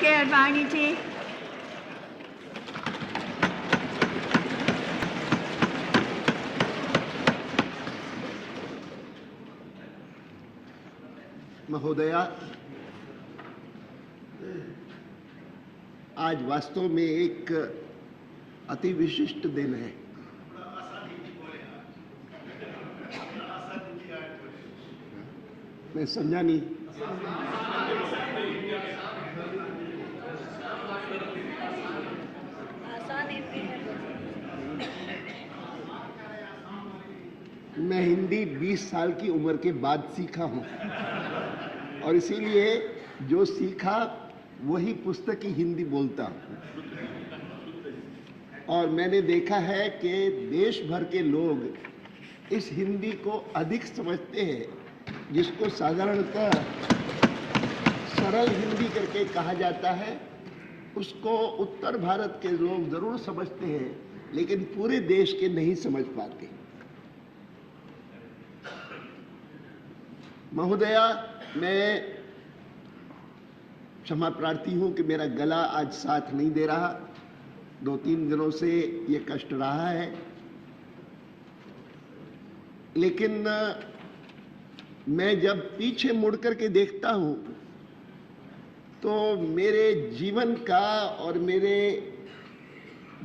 के अडवाणी जी। महोदया, आज वास्तव में एक अति विशिष्ट दिन है। मैं समझा नहीं। मैं हिंदी 20 साल की उम्र के बाद सीखा हूं और इसीलिए जो सीखा वही पुस्तक की हिंदी बोलता हूं। और मैंने देखा है कि देश भर के लोग इस हिंदी को अधिक समझते हैं, जिसको साधारणतः सरल हिंदी करके कहा जाता है। उसको उत्तर भारत के लोग जरूर समझते हैं, लेकिन पूरे देश के नहीं समझ पाते। महोदया, मैं क्षमा प्रार्थी हूं कि मेरा गला आज साथ नहीं दे रहा। 2-3 दिनों से ये कष्ट रहा है, लेकिन मैं जब पीछे मुड़ करके देखता हूं तो मेरे जीवन का और मेरे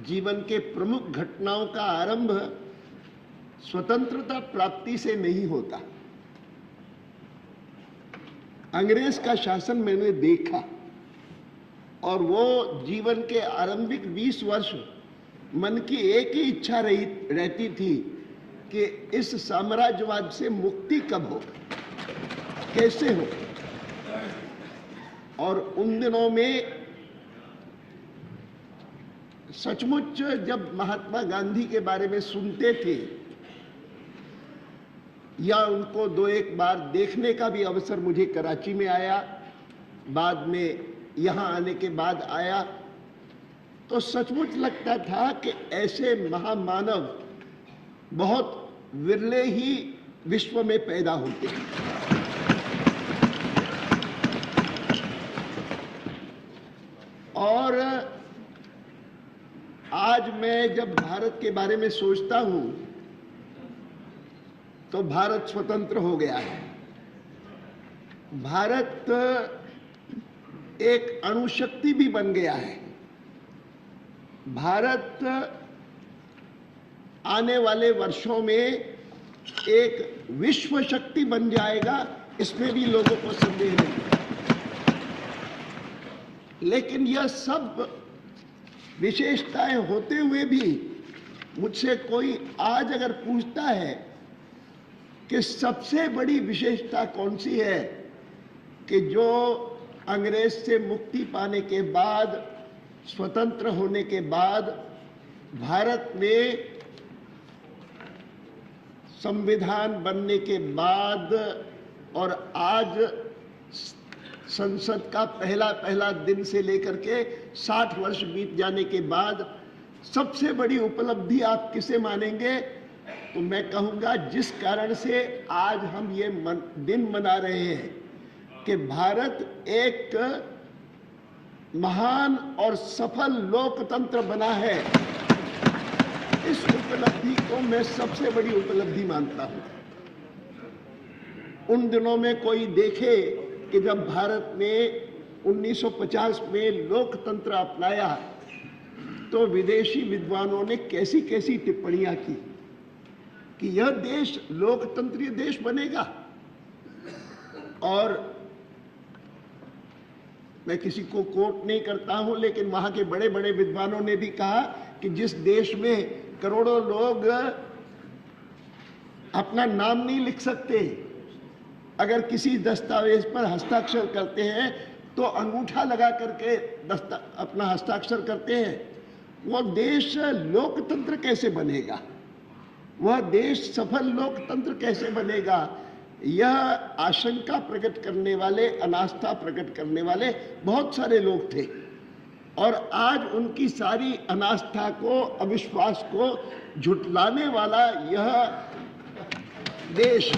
जीवन के प्रमुख घटनाओं का आरंभ स्वतंत्रता प्राप्ति से नहीं होता। अंग्रेज का शासन मैंने देखा और वो जीवन के आरंभिक 20 वर्ष मन की एक ही इच्छा रहती थी कि इस साम्राज्यवाद से मुक्ति कब हो, कैसे हो। और उन दिनों में सचमुच जब महात्मा गांधी के बारे में सुनते थे या उनको 2-1 बार देखने का भी अवसर मुझे कराची में आया, बाद में यहाँ आने के बाद आया, तो सचमुच लगता था कि ऐसे महामानव बहुत विरले ही विश्व में पैदा होते हैं। और आज मैं जब भारत के बारे में सोचता हूं तो भारत स्वतंत्र हो गया है। भारत एक अणुशक्ति भी बन गया है। भारत आने वाले वर्षों में एक विश्व शक्ति बन जाएगा, इसमें भी लोगों को संदेह नहीं। लेकिन यह सब विशेषताएं होते हुए भी मुझसे कोई आज अगर पूछता है कि सबसे बड़ी विशेषता कौन सी है, कि जो अंग्रेज से मुक्ति पाने के बाद, स्वतंत्र होने के बाद भारत में संविधान बनने के बाद और आज संसद का पहला दिन से लेकर के 60 वर्ष बीत जाने के बाद सबसे बड़ी उपलब्धि आप किसे मानेंगे? तो मैं कहूंगा जिस कारण से आज हम ये दिन मना रहे हैं कि भारत एक महान और सफल लोकतंत्र बना है, इस उपलब्धि को मैं सबसे बड़ी उपलब्धि मानता हूं। उन दिनों में कोई देखे कि जब भारत में 1950 में लोकतंत्र अपनाया तो विदेशी विद्वानों ने कैसी कैसी टिप्पणियां की कि यह देश लोकतंत्रीय देश बनेगा। और मैं किसी को कोट नहीं करता हूं, लेकिन वहां के बड़े बड़े विद्वानों ने भी कहा कि जिस देश में करोड़ों लोग अपना नाम नहीं लिख सकते, अगर किसी दस्तावेज पर हस्ताक्षर करते हैं तो अंगूठा लगा करके अपना हस्ताक्षर करते हैं, वो देश लोकतंत्र कैसे बनेगा? वह देश सफल लोकतंत्र कैसे बनेगा? यह आशंका प्रकट करने वाले, अनास्था प्रकट करने वाले बहुत सारे लोग थे। और आज उनकी सारी अनास्था को, अविश्वास को झुटलाने वाला यह देश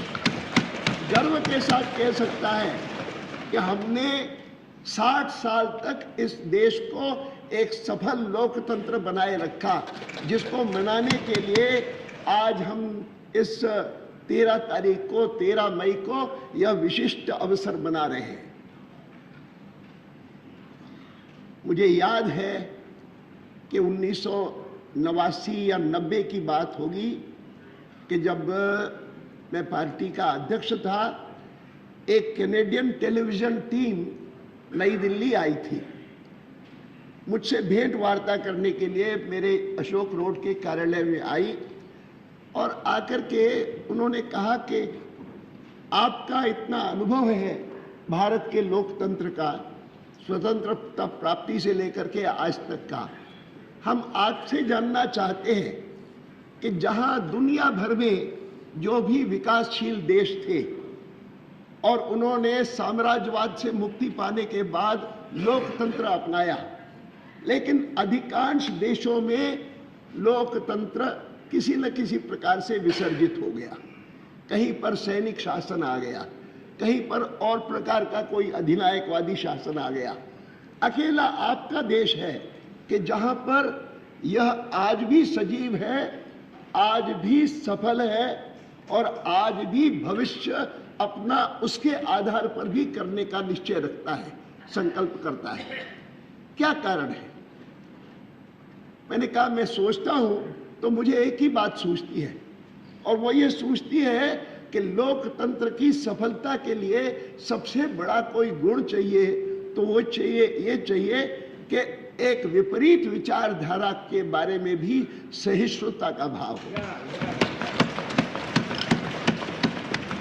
गर्व के साथ कह सकता है कि हमने 60 साल तक इस देश को एक सफल लोकतंत्र बनाए रखा, जिसको मनाने के लिए आज हम इस 13 तारीख को, 13 मई को यह विशिष्ट अवसर बना रहे हैं। मुझे याद है कि 1989 या 90 की बात होगी कि जब मैं पार्टी का अध्यक्ष था, एक कैनेडियन टेलीविजन टीम नई दिल्ली आई थी मुझसे भेंट वार्ता करने के लिए। मेरे अशोक रोड के कार्यालय में आई और आकर के उन्होंने कहा कि आपका इतना अनुभव है भारत के लोकतंत्र का, स्वतंत्रता प्राप्ति से लेकर के आज तक का, हम आपसे जानना चाहते हैं कि जहां दुनिया भर में जो भी विकासशील देश थे और उन्होंने साम्राज्यवाद से मुक्ति पाने के बाद लोकतंत्र अपनाया, लेकिन अधिकांश देशों में लोकतंत्र किसी न किसी प्रकार से विसर्जित हो गया। कहीं पर सैनिक शासन आ गया, कहीं पर और प्रकार का कोई अधिनायकवादी शासन आ गया। अकेला आपका देश है कि जहां पर यह आज भी सजीव है, आज भी सफल है और आज भी भविष्य अपना उसके आधार पर भी करने का निश्चय रखता है, संकल्प करता है। क्या कारण है? मैंने कहा मैं सोचता हूं तो मुझे एक ही बात सूझती है, और वो ये सूझती है कि लोकतंत्र की सफलता के लिए सबसे बड़ा कोई गुण चाहिए तो वो ये चाहिए कि एक विपरीत विचारधारा के बारे में भी सहिष्णुता का भाव हो।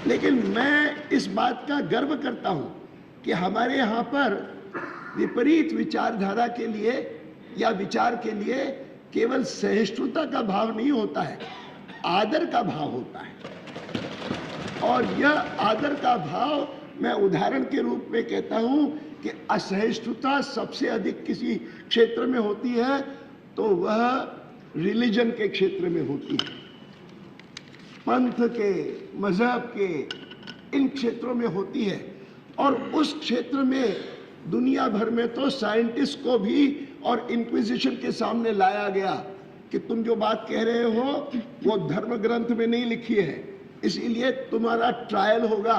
लेकिन मैं इस बात का गर्व करता हूं कि हमारे यहाँ पर विपरीत विचारधारा के लिए या विचार के लिए केवल सहिष्णुता का भाव नहीं होता है, आदर का भाव होता है। और यह आदर का भाव मैं उदाहरण के रूप में कहता हूं कि असहिष्णुता सबसे अधिक किसी क्षेत्र में होती है तो वह रिलीजन के क्षेत्र में होती है, पंथ के, मजहब के, इन क्षेत्रों में होती है। और उस क्षेत्र में दुनिया भर में तो साइंटिस्ट को भी और इंक्विजिशन के सामने लाया गया कि तुम जो बात कह रहे हो वो धर्म ग्रंथ में नहीं लिखी है, इसीलिए तुम्हारा ट्रायल होगा।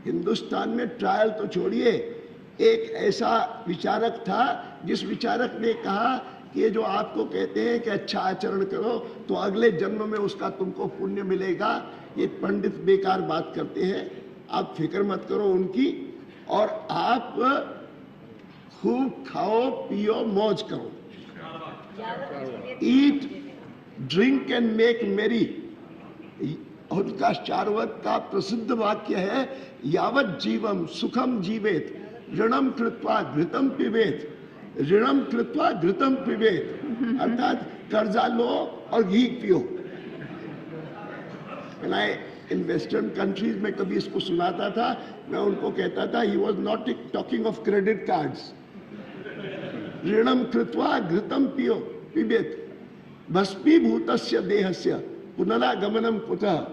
हिंदुस्तान में ट्रायल तो छोड़िए, एक ऐसा विचारक था जिस विचारक ने कहा कि ये जो आपको कहते हैं कि अच्छा आचरण करो तो अगले जन्म में उसका तुमको पुण्य मिलेगा, ये पंडित बेकार बात करते हैं, आप फिक्र मत करो उनकी, और आप खूब खाओ पियो मौज करो, ईट ड्रिंक एंड मेक मेरी। उनका चार्वाक का प्रसिद्ध वाक्य है, यावत जीवम सुखम जीवेत ऋणम कृत्वा घृतम पिबेत, ऋणम कृत्वा घृतम पिबेत, अर्थात कर्जा लो और घी पियो। इन वेस्टर्न कंट्रीज में कभी इसको सुनाता था, मैं उनको कहता था he was not talking of credit cards. ऋणम कृत्वा घृतम पियो पिबेत भस्मीभूतस्य देहस्य पुनरागमनम कुतः।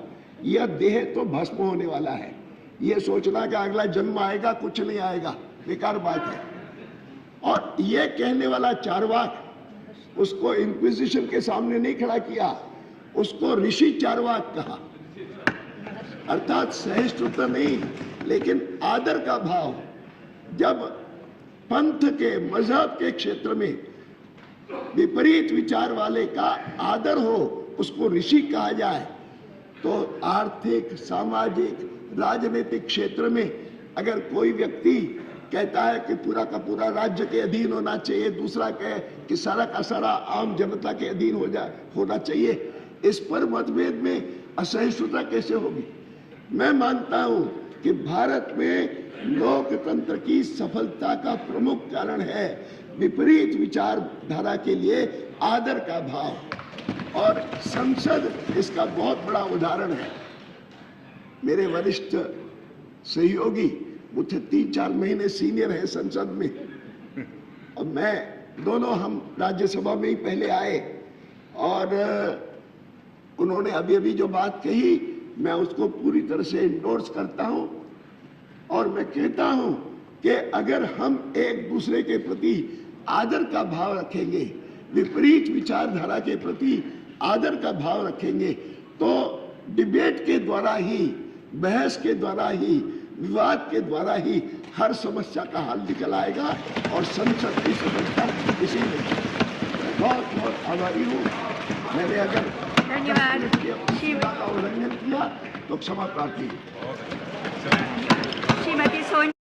यह देह तो भस्म होने वाला है, यह सोचना कि अगला जन्म आएगा, कुछ नहीं आएगा, बेकार बात है। और यह कहने वाला चार्वाक, उसको इंक्विजिशन के सामने नहीं खड़ा किया, उसको ऋषि चार्वाक कहा, अर्थात सहिष्णुता नहीं लेकिन आदर का भाव। जब पंथ के, मजहब के क्षेत्र में विपरीत विचार वाले का आदर हो, उसको ऋषि कहा जाए, तो आर्थिक, सामाजिक, राजनीतिक क्षेत्र में अगर कोई व्यक्ति कहता है कि पूरा का पूरा राज्य के अधीन होना चाहिए, दूसरा कहे कि सारा का सारा आम जनता के अधीन होना चाहिए, इस पर मतभेद में असहिष्णुता कैसे होगी? मैं मानता हूं कि भारत में लोकतंत्र की सफलता का प्रमुख कारण है विपरीत विचारधारा के लिए आदर का भाव, और संसद इसका बहुत बड़ा उदाहरण है। मेरे वरिष्ठ सहयोगी मुझे 3-4 महीने सीनियर है संसद में, और मैं दोनों हम राज्यसभा में ही पहले आए, और उन्होंने अभी अभी जो बात कही मैं उसको पूरी तरह से इंडोर्स करता हूं, और मैं कहता हूं कि अगर हम एक दूसरे के प्रति आदर का भाव रखेंगे, विपरीत विचारधारा के प्रति आदर का भाव रखेंगे, तो डिबेट के द्वारा ही, बहस के द्वारा ही, विवाद के द्वारा ही हर समस्या का हल निकल आएगा। और संसद की समस्या इसी में बहुत बहुत आभारी हूँ। मैंने अगर सीमा का उल्लंघन किया तो क्षमा प्रार्थी। श्रीमती सोनिया